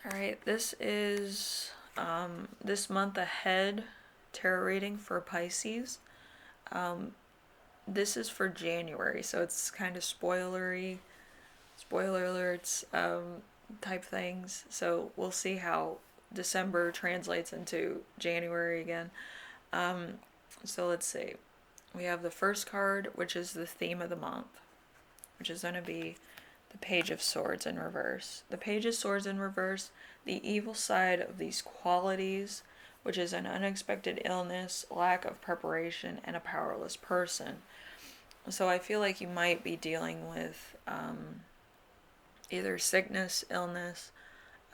All right, this is this month ahead tarot reading for Pisces. Um, this is for January, so it's kind of spoiler alerts type things. So we'll see how December translates into January again. Um, so let's see. We have the first card, which is the theme of the month, which is going to be the Page of Swords in reverse. The Page of Swords in reverse, the evil side of these qualities, which is an unexpected illness, lack of preparation, and a powerless person. So I feel like you might be dealing with either sickness, illness,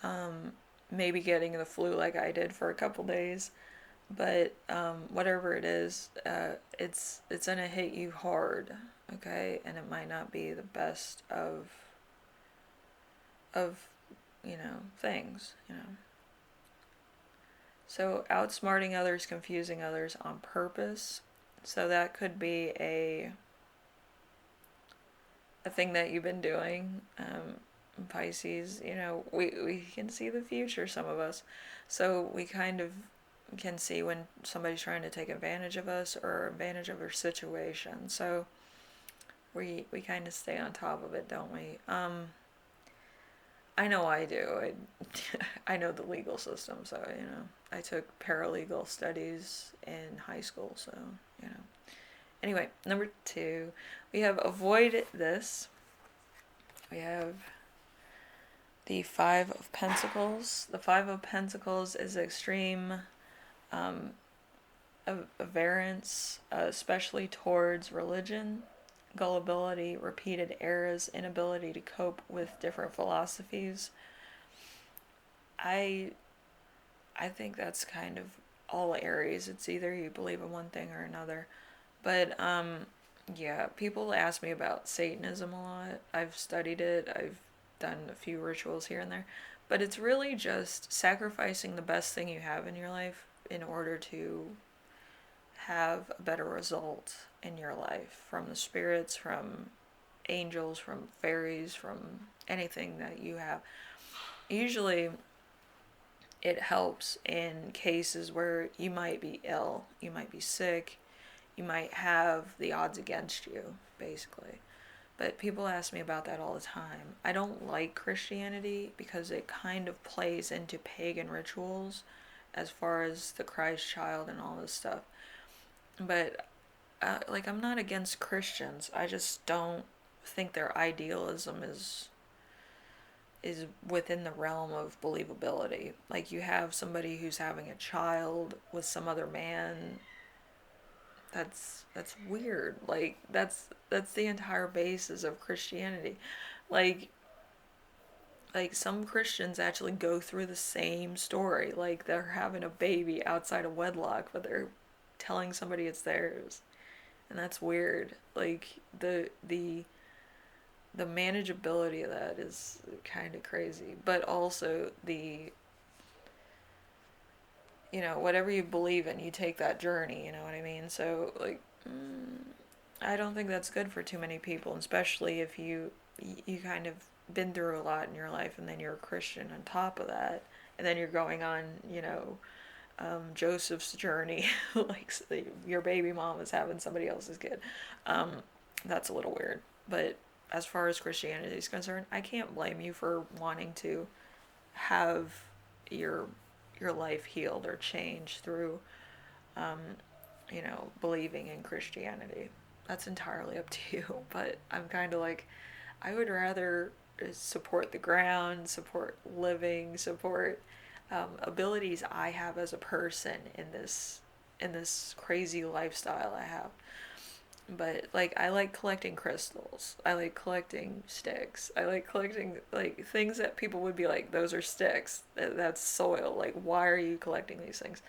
um, maybe getting the flu like I did for a couple days. But whatever it is, it's gonna hit you hard, okay? And it might not be the best of things. So outsmarting others, confusing others on purpose. So that could be a thing that you've been doing. Pisces, we can see the future, some of us. So we kind of can see when somebody's trying to take advantage of us or advantage of our situation. So we kind of stay on top of it, don't we? I know I do. I know the legal system, so I took paralegal studies in high school, so you know. Anyway, number 2, we have avoid this. We have the Five of Pentacles. The Five of Pentacles is extreme um, averance, especially towards religion, gullibility, repeated errors, inability to cope with different philosophies. I I think that's kind of all Aries. It's either you believe in one thing or another. But yeah, people ask me about Satanism a lot. I've studied it. I've done a few rituals here and there. But it's really just sacrificing the best thing you have in your life in order to have a better result in your life from the spirits, from angels, from fairies, from anything that you have. Usually it helps in cases where you might be ill, you might be sick, you might have the odds against you, basically. But people ask me about that all the time. I don't like Christianity because it kind of plays into pagan rituals as far as the Christ child and all this stuff. But like, I'm not against Christians. I just don't think their idealism is within the realm of believability. Like, you have somebody who's having a child with some other man. That's weird. Like, that's the entire basis of Christianity. Like like some Christians actually go through the same story. Like, they're having a baby outside of wedlock, but they're telling somebody it's theirs. And that's weird. Like, the manageability of that is kind of crazy, but also whatever you believe in, you take that journey, you know what I mean? So, like, I don't think that's good for too many people, especially if you kind of been through a lot in your life and then you're a Christian on top of that, and then you're going on, Joseph's journey, like, your baby mom is having somebody else's kid. Um, that's a little weird. But as far as Christianity is concerned, I can't blame you for wanting to have your your life healed or changed through, um, believing in Christianity. That's entirely up to you. But I'm kind of like, I would rather support the ground, support living, support abilities I have as a person in this crazy lifestyle I have. But like, I like collecting crystals. I like collecting sticks. I like collecting like things that people would be like, those are sticks. That's soil. Like, why are you collecting these things?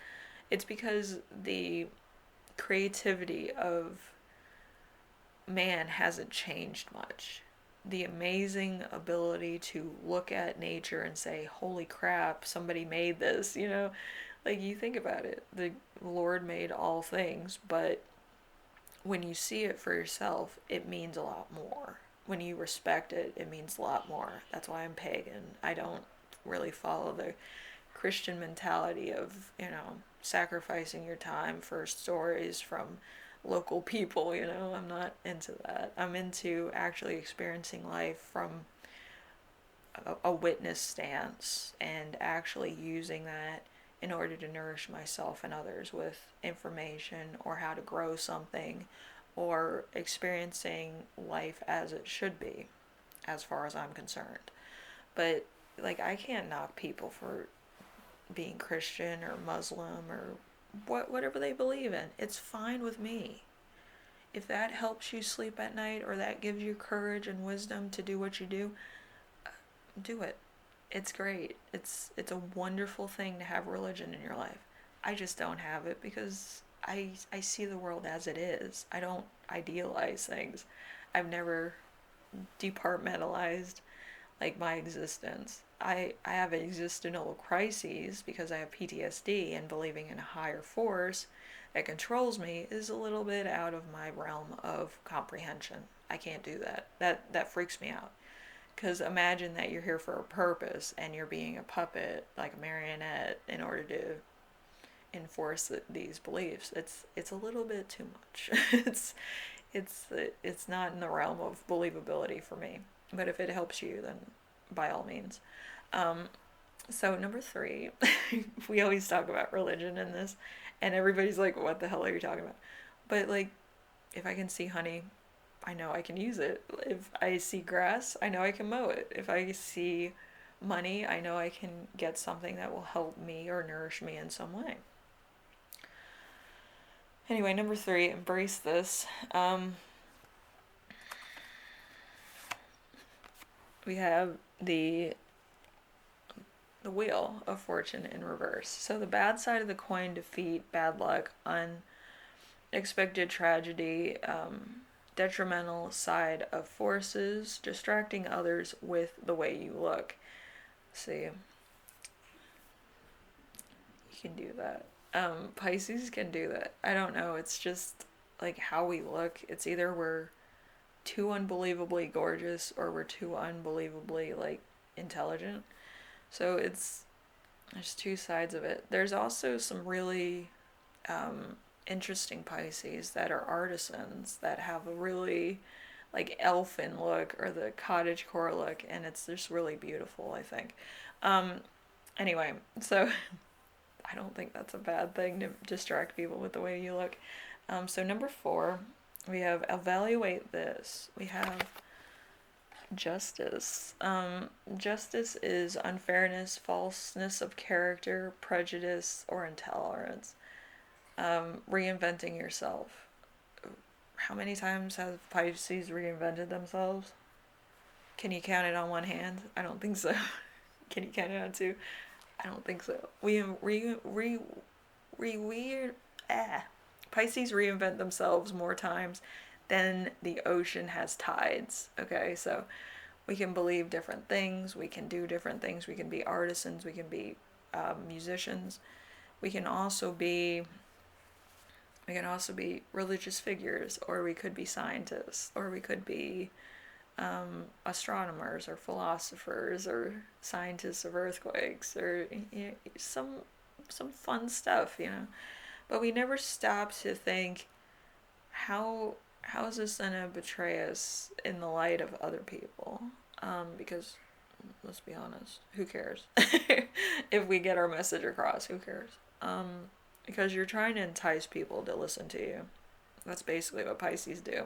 It's because the creativity of man hasn't changed much. The amazing ability to look at nature and say, holy crap, somebody made this, Like, you think about it. The Lord made all things, but when you see it for yourself, it means a lot more. When you respect it, it means a lot more. That's why I'm pagan. I don't really follow the Christian mentality of, sacrificing your time for stories from local people, I'm not into that. I'm into actually experiencing life from a witness stance and actually using that in order to nourish myself and others with information or how to grow something or experiencing life as it should be, as far as I'm concerned. But like, I can't knock people for being Christian or Muslim or whatever they believe in. It's fine with me. If that helps you sleep at night or that gives you courage and wisdom to do what you do it. It's great. It's a wonderful thing to have religion in your life. I just don't have it because I see the world as it is. I don't idealize things. I've never departmentalized like my existence. I have existential crises because I have PTSD, and believing in a higher force that controls me is a little bit out of my realm of comprehension. I can't do that. That freaks me out. Because imagine that you're here for a purpose and you're being a puppet, like a marionette, in order to enforce these beliefs. It's a little bit too much. it's it's not in the realm of believability for me. But if it helps you, then by all means. Um, so number 3, we always talk about religion in this, and everybody's like, "What the hell are you talking about?" But like, if I can see honey, I know I can use it. If I see grass, I know I can mow it. If I see money, I know I can get something that will help me or nourish me in some way. Anyway, number 3, embrace this. We have the wheel of fortune in reverse. So the bad side of the coin: defeat, bad luck, unexpected tragedy, detrimental side of forces, distracting others with the way you look. See, you can do that. Pisces can do that. I don't know. It's just like how we look. It's either we're too unbelievably gorgeous or we're too unbelievably like intelligent. So there's two sides of it. There's also some really interesting Pisces that are artisans that have a really like elfin look or the cottagecore look, and it's just really beautiful, I think. Um, anyway, so I don't think that's a bad thing to distract people with the way you look. So number 4, we have evaluate this. We have justice. Justice is unfairness, falseness of character, prejudice, or intolerance. Reinventing yourself. How many times have Pisces reinvented themselves? Can you count it on one hand? I don't think so. Can you count it on two? I don't think so. Pisces reinvent themselves more times than the ocean has tides. Okay, so we can believe different things. We can do different things. We can be artisans. We can be musicians. We can also be religious figures, or we could be scientists, or we could be astronomers, or philosophers, or scientists of earthquakes, or some fun stuff, But we never stop to think, how is this gonna betray us in the light of other people? Because let's be honest, who cares? If we get our message across, who cares? Because you're trying to entice people to listen to you. That's basically what Pisces do.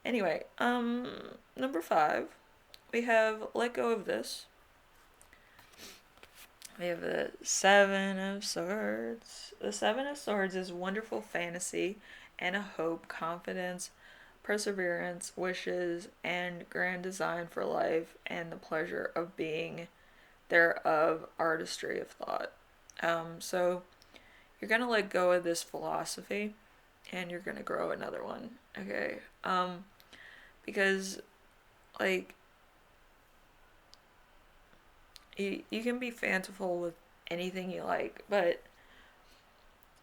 Anyway, number 5, we have let go of this. We have the 7 of Swords. The 7 of Swords is wonderful fantasy and a hope, confidence, perseverance, wishes, and grand design for life, and the pleasure of being thereof, artistry of thought. So you're going to let go of this philosophy and you're going to grow another one, okay? Because, like, you can be fanciful with anything you like, but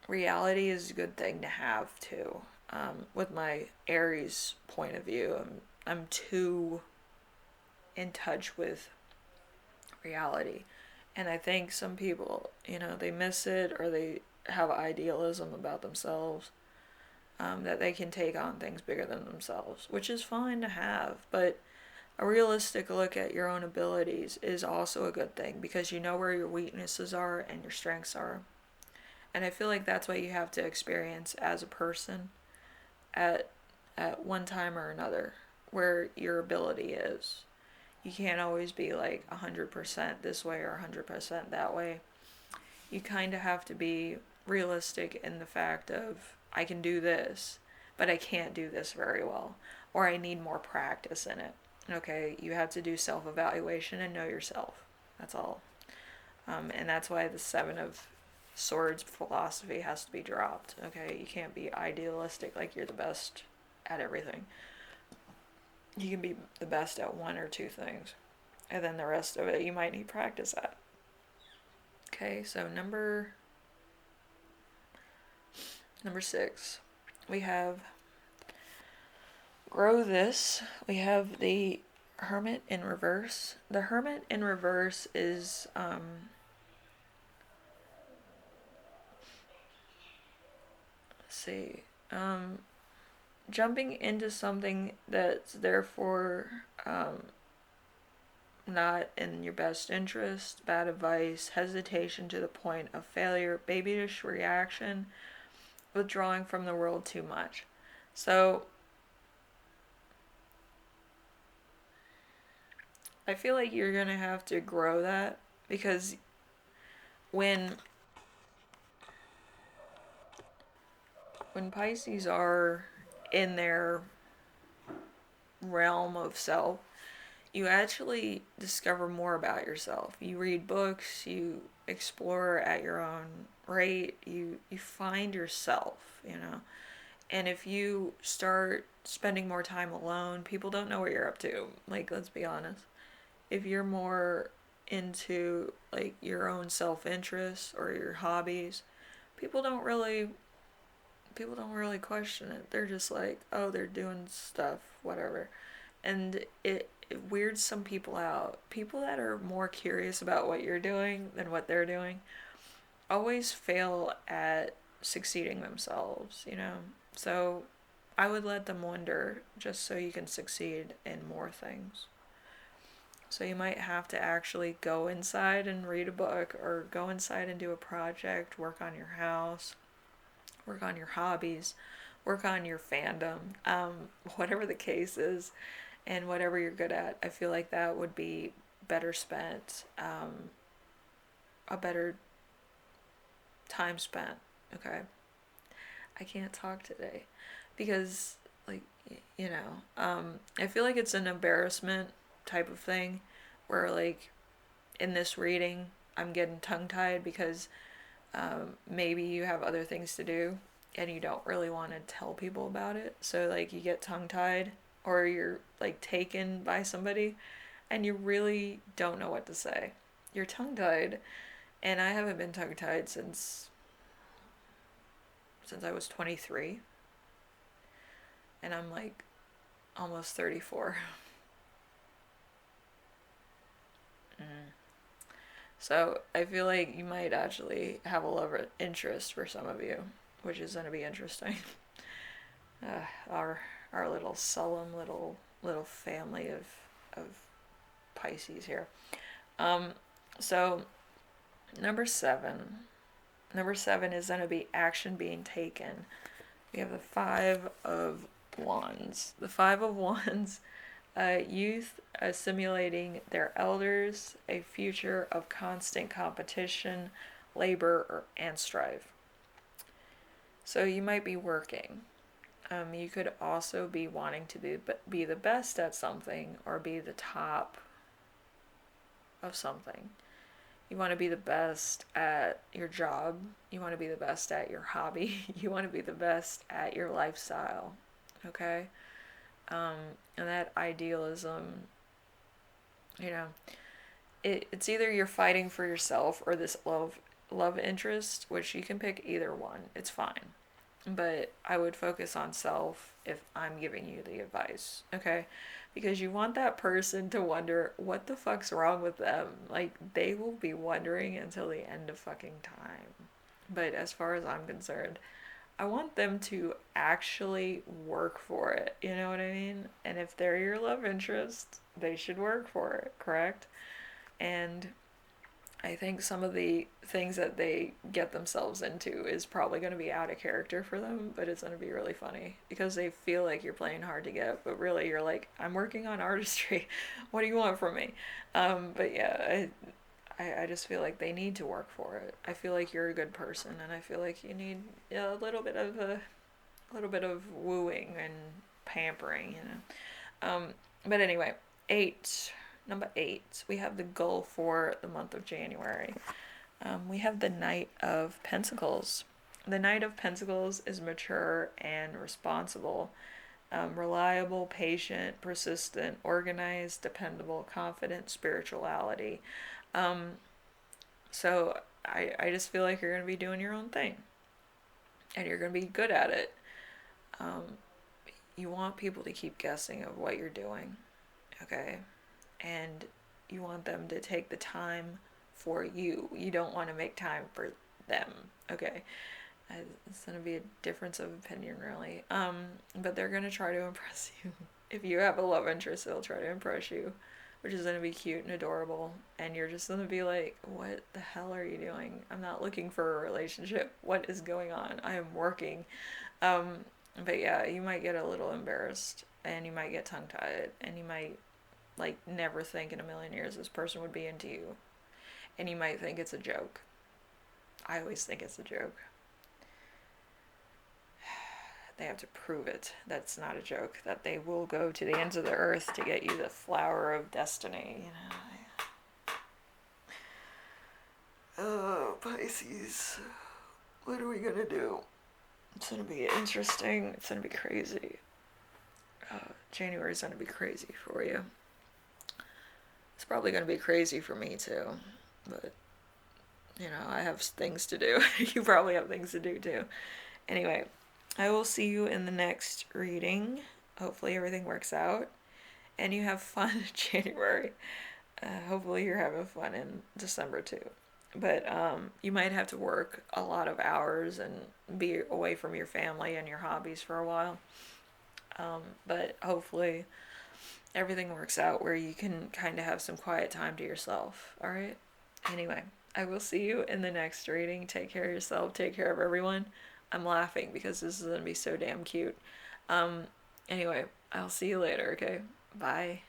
reality is a good thing to have, too. With my Aries point of view, I'm too in touch with reality. And I think some people, they miss it, or they have idealism about themselves, that they can take on things bigger than themselves, which is fine to have. But a realistic look at your own abilities is also a good thing, because you know where your weaknesses are and your strengths are. And I feel like that's what you have to experience as a person at one time or another, where your ability is. You can't always be like 100% this way or 100% that way. You kind of have to be realistic in the fact of, I can do this, but I can't do this very well, or I need more practice in it. Okay, you have to do self evaluation and know yourself. That's all. And that's why the Seven of Swords philosophy has to be dropped. Okay, you can't be idealistic like you're the best at everything. You can be the best at one or two things, and then the rest of it you might need practice at. Okay, so number 6, we have grow this. We have the Hermit in reverse. The Hermit in reverse is let's see, jumping into something that's therefore not in your best interest, bad advice, hesitation to the point of failure, babyish reaction, withdrawing from the world too much. So I feel like you're gonna have to grow that, because when Pisces are in their realm of self, you actually discover more about yourself. You read books, you explore at your own rate, you find yourself. And if you start spending more time alone, people don't know what you're up to. Like, let's be honest. If you're more into like your own self-interest or your hobbies, people don't really question it. They're just like, oh, they're doing stuff, whatever. And it weirds some people out. People that are more curious about what you're doing than what they're doing always fail at succeeding themselves. So I would let them wonder, just so you can succeed in more things. So you might have to actually go inside and read a book, or go inside and do a project, work on your house, work on your hobbies, work on your fandom, whatever the case is, and whatever you're good at. I feel like that would be better spent, a better time spent. Okay, I can't talk today because, like, I feel like it's an embarrassment type of thing, where like in this reading I'm getting tongue tied because maybe you have other things to do and you don't really want to tell people about it. So like you get tongue tied, or you're like taken by somebody and you really don't know what to say. You're tongue tied, and I haven't been tongue tied since I was 23, and I'm like almost 34. Mm. So I feel like you might actually have a love interest for some of you, which is going to be interesting. Our little solemn little family of Pisces here. So number 7. Number 7 is going to be action being taken. We have the Five of Wands. The Five of Wands, youth assimilating their elders, a future of constant competition, labor, and strife. So you might be working. You could also be wanting to be the best at something, or be the top of something. You want to be the best at your job. You want to be the best at your hobby. You want to be the best at your lifestyle. Okay? And that idealism, you know, it's either you're fighting for yourself or this love interest, which you can pick either one. It's fine. but I would focus on self if I'm giving you the advice, okay? Because you want that person to wonder what the fuck's wrong with them. Like, they will be wondering until the end of fucking time. But as far as I'm concerned, I want them to actually work for it. You know what I mean? And if they're your love interest, they should work for it, correct? And I think some of the things that they get themselves into is probably going to be out of character for them, but it's going to be really funny because they feel like you're playing hard to get, but really you're like, I'm working on artistry. What do you want from me? But yeah, I just feel like they need to work for it. I feel like you're a good person, and I feel like you need a little bit of wooing and pampering, you know. But anyway, eight. Number eight, we have the goal for the month of January. We have the Knight of Pentacles. The Knight of Pentacles is mature and responsible, reliable, patient, persistent, organized, dependable, confident, spirituality. Um, so I just feel like you're going to be doing your own thing and you're going to be good at it. Um, you want people to keep guessing of what you're doing, okay? And you want them to take the time for you. You don't want to make time for them, okay? It's going to be a difference of opinion, really. But they're going to try to impress you. If you have a love interest, they'll try to impress you, which is going to be cute and adorable. And you're just going to be like, what the hell are you doing? I'm not looking for a relationship. What is going on? I am working. Um, but yeah, you might get a little embarrassed and you might get tongue tied and you might like never think in a million years this person would be into you. And you might think it's a joke. I always think it's a joke. They have to prove it. That's not a joke. That they will go to the ends of the earth to get you the flower of destiny. You know. Oh, Pisces. What are we gonna do? It's gonna be interesting. It's gonna be crazy. January's gonna be crazy for you. It's probably gonna be crazy for me too. But, I have things to do. You probably have things to do too. Anyway, I will see you in the next reading. Hopefully everything works out and you have fun in January. Hopefully you're having fun in December too. But you might have to work a lot of hours and be away from your family and your hobbies for a while. But hopefully everything works out where you can kind of have some quiet time to yourself. All right? Anyway, I will see you in the next reading. Take care of yourself. Take care of everyone. I'm laughing because this is going to be so damn cute. Anyway, I'll see you later, okay? Bye.